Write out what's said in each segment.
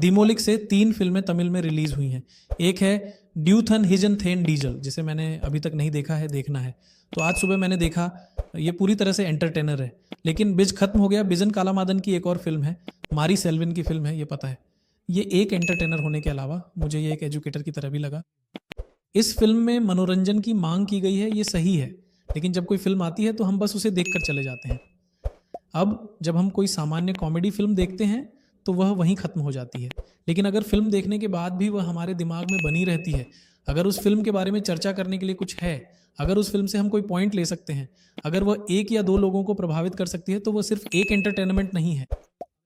दिमोलिक से 3 फिल्में तमिल में रिलीज हुई हैं। एक है ड्यूथन हिजन थेन डीजल, जिसे मैंने अभी तक नहीं देखा है, देखना है। तो आज सुबह मैंने देखा, ये पूरी तरह से एंटरटेनर है। लेकिन बिज खत्म हो गया। बिजन कालामादन की एक और फिल्म है, मारी सेल्विन की फिल्म है, ये पता है। ये एक एंटरटेनर होने के अलावा मुझे ये एक एजुकेटर की तरह भी लगा। इस फिल्म में मनोरंजन की मांग की गई है, ये सही है। लेकिन जब कोई फिल्म आती है तो हम बस उसे देखकर चले जाते हैं। अब जब हम कोई सामान्य कॉमेडी फिल्म देखते हैं तो वह वहीं ख़त्म हो जाती है। लेकिन अगर फिल्म देखने के बाद भी वह हमारे दिमाग में बनी रहती है, अगर उस फिल्म के बारे में चर्चा करने के लिए कुछ है, अगर उस फिल्म से हम कोई पॉइंट ले सकते हैं, अगर वह 1 या 2 लोगों को प्रभावित कर सकती है, तो वह सिर्फ एक एंटरटेनमेंट नहीं है।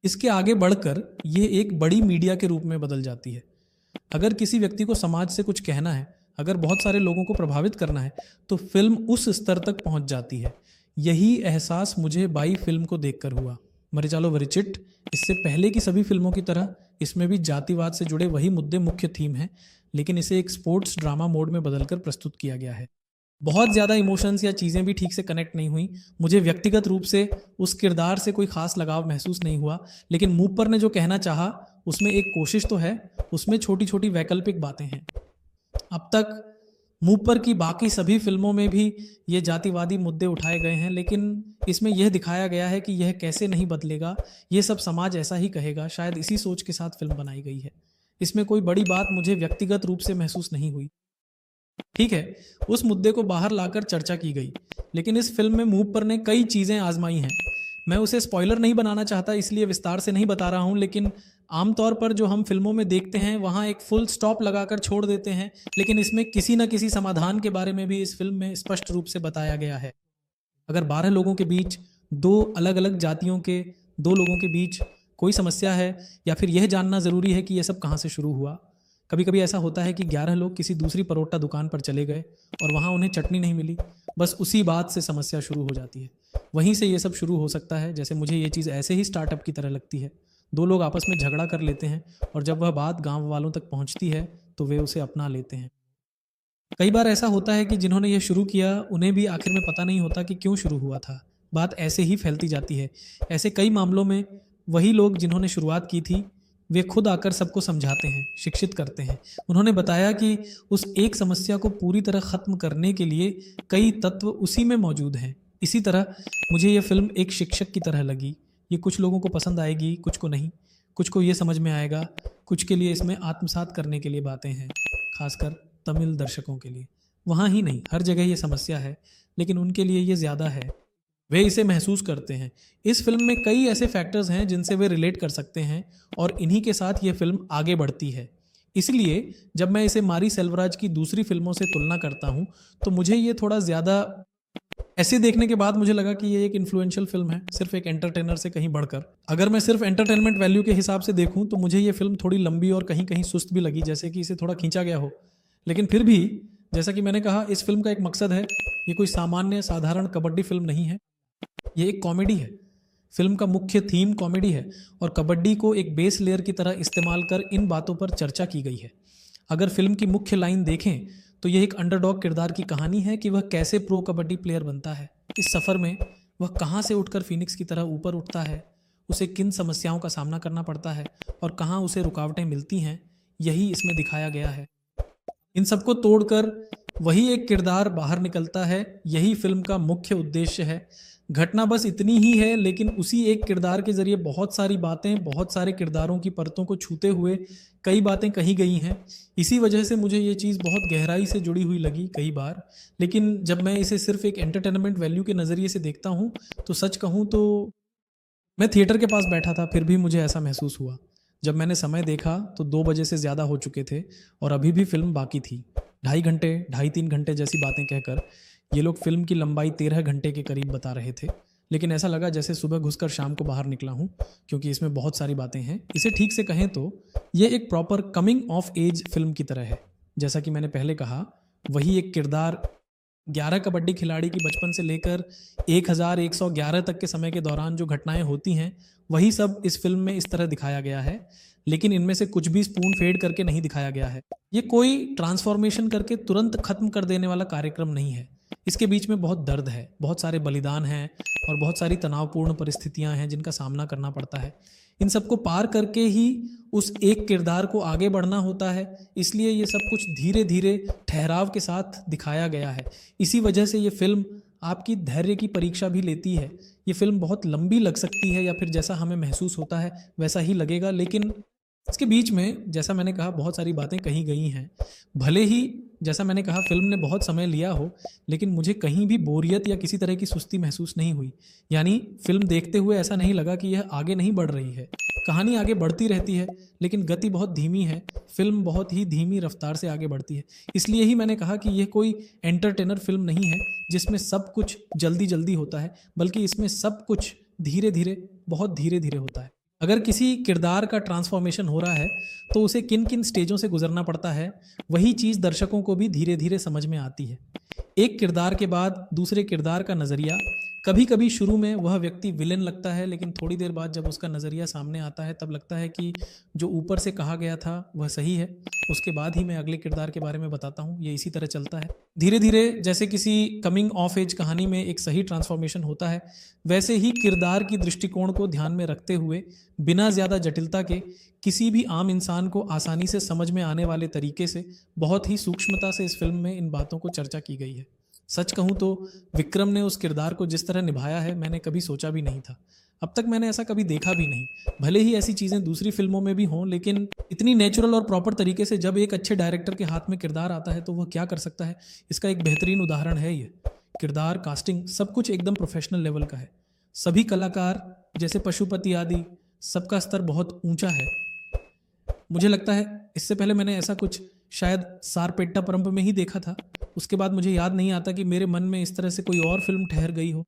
इसके आगे बढ़कर ये एक बड़ी मीडिया के रूप में बदल जाती है। अगर किसी व्यक्ति को समाज से कुछ कहना है, अगर बहुत सारे लोगों को प्रभावित करना है, तो फिल्म उस स्तर तक पहुंच जाती है। यही एहसास मुझे बाई फिल्म को देखकर हुआ। मरिचालो वरिचिट, इससे पहले की सभी फिल्मों की तरह इसमें भी जातिवाद से जुड़े वही मुद्दे मुख्य थीम हैं, लेकिन इसे एक स्पोर्ट्स ड्रामा मोड में बदलकर प्रस्तुत किया गया है। बहुत ज़्यादा इमोशंस या चीज़ें भी ठीक से कनेक्ट नहीं हुई। मुझे व्यक्तिगत रूप से उस किरदार से कोई खास लगाव महसूस नहीं हुआ। लेकिन मूपर ने जो कहना चाहा उसमें एक कोशिश तो है, उसमें छोटी छोटी वैकल्पिक बातें हैं। अब तक मूपर की बाकी सभी फिल्मों में भी ये जातिवादी मुद्दे उठाए गए हैं, लेकिन इसमें यह दिखाया गया है कि यह कैसे नहीं बदलेगा, ये सब समाज ऐसा ही कहेगा। शायद इसी सोच के साथ फिल्म बनाई गई है। इसमें कोई बड़ी बात मुझे व्यक्तिगत रूप से महसूस नहीं हुई। ठीक है, उस मुद्दे को बाहर लाकर चर्चा की गई, लेकिन इस फिल्म में मूपर ने कई चीज़ें आजमाई हैं। मैं उसे स्पॉइलर नहीं बनाना चाहता, इसलिए विस्तार से नहीं बता रहा हूँ, लेकिन आमतौर पर जो हम फिल्मों में देखते हैं वहाँ एक फुल स्टॉप लगाकर छोड़ देते हैं, लेकिन इसमें किसी न किसी समाधान के बारे में भी इस फिल्म में स्पष्ट रूप से बताया गया है। अगर 12 लोगों के बीच, 2 अलग अलग जातियों के 2 लोगों के बीच कोई समस्या है, या फिर यह जानना ज़रूरी है कि यह सब कहाँ से शुरू हुआ। कभी कभी ऐसा होता है कि 11 लोग किसी दूसरी परोटा दुकान पर चले गए और वहाँ उन्हें चटनी नहीं मिली, बस उसी बात से समस्या शुरू हो जाती है। वहीं से ये सब शुरू हो सकता है। जैसे मुझे ये चीज़ ऐसे ही स्टार्टअप की तरह लगती है। 2 लोग आपस में झगड़ा कर लेते हैं और जब वह बात गांव वालों तक पहुंचती है तो वे उसे अपना लेते हैं। कई बार ऐसा होता है कि जिन्होंने ये शुरू किया उन्हें भी आखिर में पता नहीं होता कि क्यों शुरू हुआ था। बात ऐसे ही फैलती जाती है। ऐसे कई मामलों में वही लोग जिन्होंने शुरुआत की थी वे खुद आकर सबको समझाते हैं, शिक्षित करते हैं। उन्होंने बताया कि उस एक समस्या को पूरी तरह ख़त्म करने के लिए कई तत्व उसी में मौजूद हैं। इसी तरह मुझे यह फिल्म एक शिक्षक की तरह लगी। ये कुछ लोगों को पसंद आएगी, कुछ को नहीं। कुछ को ये समझ में आएगा, कुछ के लिए इसमें आत्मसात करने के लिए बातें हैं, खासकर तमिल दर्शकों के लिए। वहाँ ही नहीं, हर जगह ये समस्या है, लेकिन उनके लिए ये ज़्यादा है। वे इसे महसूस करते हैं। इस फिल्म में कई ऐसे फैक्टर्स हैं जिनसे वे रिलेट कर सकते हैं और इन्हीं के साथ ये फिल्म आगे बढ़ती है। इसलिए जब मैं इसे मारी सेल्वराज की दूसरी फिल्मों से तुलना करता हूँ तो मुझे ये थोड़ा ज़्यादा, ऐसे देखने के बाद मुझे लगा कि ये एक इन्फ्लुएंशियल फिल्म है, सिर्फ एक एंटरटेनर से कहीं बढ़कर। अगर मैं सिर्फ एंटरटेनमेंट वैल्यू के हिसाब से देखूँ तो मुझे ये फिल्म थोड़ी लंबी और कहीं कहीं सुस्त भी लगी, जैसे कि इसे थोड़ा खींचा गया हो। लेकिन फिर भी जैसा कि मैंने कहा, इस फिल्म का एक मकसद है। ये कोई सामान्य साधारण कबड्डी फिल्म नहीं है, ये एक कॉमेडी है। फिल्म का मुख्य थीम कॉमेडी है और कबड्डी को एक बेस लेयर की तरह इस्तेमाल कर इन बातों पर चर्चा की गई है। अगर फिल्म की मुख्य लाइन देखें तो यह एक अंडरडॉग किरदार की कहानी है कि वह कैसे प्रो कबड्डी प्लेयर बनता है। इस सफ़र में वह कहाँ से उठकर फिनिक्स की तरह ऊपर उठता है, उसे किन समस्याओं का सामना करना पड़ता है और कहाँ उसे रुकावटें मिलती हैं, यही इसमें दिखाया गया है। इन सबको तोड़कर वही एक किरदार बाहर निकलता है, यही फिल्म का मुख्य उद्देश्य है। घटना बस इतनी ही है, लेकिन उसी एक किरदार के जरिए बहुत सारी बातें, बहुत सारे किरदारों की परतों को छूते हुए कई बातें कही गई हैं। इसी वजह से मुझे ये चीज़ बहुत गहराई से जुड़ी हुई लगी कई बार। लेकिन जब मैं इसे सिर्फ एक एंटरटेनमेंट वैल्यू के नज़रिए से देखता हूँ तो सच कहूँ तो मैं थिएटर के पास बैठा था, फिर भी मुझे ऐसा महसूस हुआ। जब मैंने समय देखा तो 2 बजे से ज़्यादा हो चुके थे और अभी भी फिल्म बाकी थी। 2.5 घंटे, 2.5-3 घंटे जैसी बातें कहकर ये लोग फिल्म की लंबाई 13 घंटे के करीब बता रहे थे। लेकिन ऐसा लगा जैसे सुबह घुसकर शाम को बाहर निकला हूँ, क्योंकि इसमें बहुत सारी बातें हैं। इसे ठीक से कहें तो ये एक proper coming of age film की तरह है। जैसा कि मैंने पहले कहा, वही एक किरदार 11 कबड्डी खिलाड़ी की बचपन से लेकर 1111 तक के समय के दौरान जो घटनाएं होती हैं, वही सब इस फिल्म में इस तरह दिखाया गया है। लेकिन इनमें से कुछ भी स्पून फेड करके नहीं दिखाया गया है। ये कोई ट्रांसफॉर्मेशन करके तुरंत खत्म कर देने वाला कार्यक्रम नहीं है। इसके बीच में बहुत दर्द है, बहुत सारे बलिदान हैं और बहुत सारी तनावपूर्ण परिस्थितियां हैं जिनका सामना करना पड़ता है। इन सबको पार करके ही उस एक किरदार को आगे बढ़ना होता है, इसलिए ये सब कुछ धीरे धीरे ठहराव के साथ दिखाया गया है। इसी वजह से ये फिल्म आपकी धैर्य की परीक्षा भी लेती है। ये फिल्म बहुत लंबी लग सकती है या फिर जैसा हमें महसूस होता है वैसा ही लगेगा, लेकिन इसके बीच में जैसा मैंने कहा बहुत सारी बातें कही गई हैं। भले ही जैसा मैंने कहा फिल्म ने बहुत समय लिया हो, लेकिन मुझे कहीं भी बोरियत या किसी तरह की सुस्ती महसूस नहीं हुई। यानी फिल्म देखते हुए ऐसा नहीं लगा कि यह आगे नहीं बढ़ रही है। कहानी आगे बढ़ती रहती है, लेकिन गति बहुत धीमी है। फिल्म बहुत ही धीमी रफ्तार से आगे बढ़ती है। इसलिए ही मैंने कहा कि यह कोई एंटरटेनर फिल्म नहीं है जिसमें सब कुछ जल्दी जल्दी होता है, बल्कि इसमें सब कुछ धीरे धीरे, बहुत धीरे धीरे होता है। अगर किसी किरदार का ट्रांसफॉर्मेशन हो रहा है तो उसे किन किन स्टेजों से गुजरना पड़ता है, वही चीज़ दर्शकों को भी धीरे धीरे समझ में आती है। एक किरदार के बाद दूसरे किरदार का नज़रिया, कभी कभी शुरू में वह व्यक्ति विलेन लगता है, लेकिन थोड़ी देर बाद जब उसका नज़रिया सामने आता है तब लगता है कि जो ऊपर से कहा गया था वह सही है। उसके बाद ही मैं अगले किरदार के बारे में बताता हूँ। ये इसी तरह चलता है धीरे धीरे। जैसे किसी कमिंग ऑफ एज कहानी में एक सही ट्रांसफॉर्मेशन होता है, वैसे ही किरदार की दृष्टिकोण को ध्यान में रखते हुए बिना ज़्यादा जटिलता के किसी भी आम इंसान को आसानी से समझ में आने वाले तरीके से बहुत ही सूक्ष्मता से इस फिल्म में इन बातों को चर्चा की गई है। सच कहूँ तो विक्रम ने उस किरदार को जिस तरह निभाया है मैंने कभी सोचा भी नहीं था। अब तक मैंने ऐसा कभी देखा भी नहीं। भले ही ऐसी चीज़ें दूसरी फिल्मों में भी हों, लेकिन इतनी नेचुरल और प्रॉपर तरीके से जब एक अच्छे डायरेक्टर के हाथ में किरदार आता है तो वह क्या कर सकता है, इसका एक बेहतरीन उदाहरण है ये। किरदार, कास्टिंग, सब कुछ एकदम प्रोफेशनल लेवल का है। सभी कलाकार जैसे पशुपति आदि सबका स्तर बहुत ऊंचा है। मुझे लगता है इससे पहले मैंने ऐसा कुछ शायद सारपेट्टा परंप में ही देखा था। उसके बाद मुझे याद नहीं आता कि मेरे मन में इस तरह से कोई और फिल्म ठहर गई हो।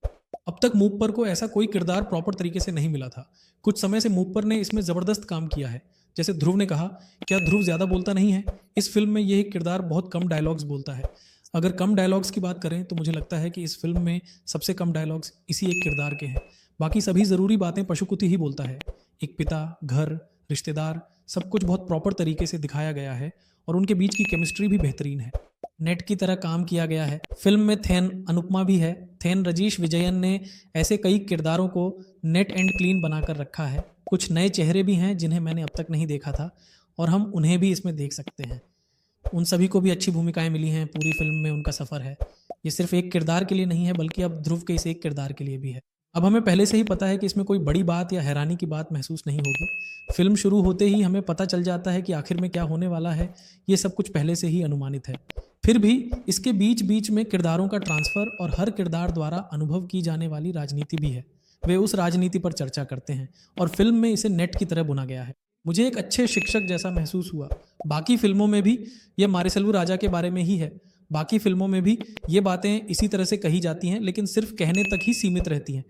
अब तक मूपर को ऐसा कोई किरदार प्रॉपर तरीके से नहीं मिला था। कुछ समय से मूपर ने इसमें ज़बरदस्त काम किया है। जैसे ध्रुव ने कहा, क्या ध्रुव ज़्यादा बोलता नहीं है? इस फिल्म में यह किरदार बहुत कम डायलॉग्स बोलता है। अगर कम डायलॉग्स की बात करें तो मुझे लगता है कि इस फिल्म में सबसे कम डायलॉग्स इसी एक किरदार के हैं। बाकी सभी ज़रूरी बातें पशुपति ही बोलता है। एक पिता, घर, रिश्तेदार, सब कुछ बहुत प्रॉपर तरीके से दिखाया गया है और उनके बीच की केमिस्ट्री भी बेहतरीन है। नेट की तरह काम किया गया है। फिल्म में थेन अनुपमा भी है। थेन रजीश विजयन ने ऐसे कई किरदारों को नेट एंड क्लीन बनाकर रखा है। कुछ नए चेहरे भी हैं जिन्हें मैंने अब तक नहीं देखा था और हम उन्हें भी इसमें देख सकते हैं। उन सभी को भी अच्छी भूमिकाएं मिली हैं। पूरी फिल्म में उनका सफ़र है। ये सिर्फ एक किरदार के लिए नहीं है, बल्कि अब ध्रुव के इस एक किरदार के लिए भी है। अब हमें पहले से ही पता है कि इसमें कोई बड़ी बात या हैरानी की बात महसूस नहीं होगी। फिल्म शुरू होते ही हमें पता चल जाता है कि आखिर में क्या होने वाला है। ये सब कुछ पहले से ही अनुमानित है। फिर भी इसके बीच बीच में किरदारों का ट्रांसफ़र और हर किरदार द्वारा अनुभव की जाने वाली राजनीति भी है। वे उस राजनीति पर चर्चा करते हैं और फिल्म में इसे नेट की तरह बुना गया है। मुझे एक अच्छे शिक्षक जैसा महसूस हुआ। बाकी फिल्मों में भी ये मारिसेल्वु राजा के बारे में ही है। बाकी फिल्मों में भी ये बातें इसी तरह से कही जाती हैं, लेकिन सिर्फ कहने तक ही सीमित रहती हैं।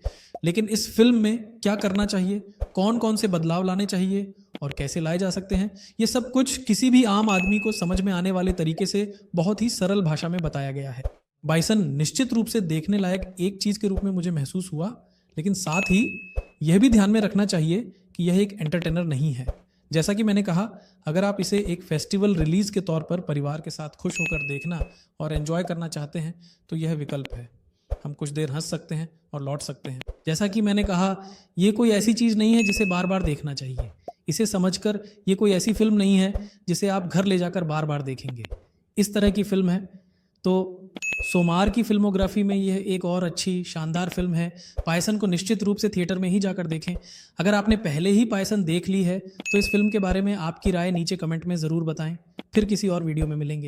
लेकिन इस फिल्म में क्या करना चाहिए, कौन कौन से बदलाव लाने चाहिए और कैसे लाए जा सकते हैं, ये सब कुछ किसी भी आम आदमी को समझ में आने वाले तरीके से बहुत ही सरल भाषा में बताया गया है। बाइसन निश्चित रूप से देखने लायक एक चीज़ के रूप में मुझे महसूस हुआ, लेकिन साथ ही यह भी ध्यान में रखना चाहिए कि यह एक एंटरटेनर नहीं है। जैसा कि मैंने कहा, अगर आप इसे एक फेस्टिवल रिलीज़ के तौर पर परिवार के साथ खुश होकर देखना और एंजॉय करना चाहते हैं तो यह विकल्प है। हम कुछ देर हंस सकते हैं और लौट सकते हैं। जैसा कि मैंने कहा, ये कोई ऐसी चीज़ नहीं है जिसे बार बार देखना चाहिए। इसे समझकर ये कोई ऐसी फिल्म नहीं है जिसे आप घर ले जाकर बार बार देखेंगे। इस तरह की फिल्म है। तो सोमार की फिल्मोग्राफी में यह एक और अच्छी शानदार फिल्म है। पायसन को निश्चित रूप से थिएटर में ही जाकर देखें। अगर आपने पहले ही पायसन देख ली है तो इस फिल्म के बारे में आपकी राय नीचे कमेंट में ज़रूर बताएं। फिर किसी और वीडियो में मिलेंगे।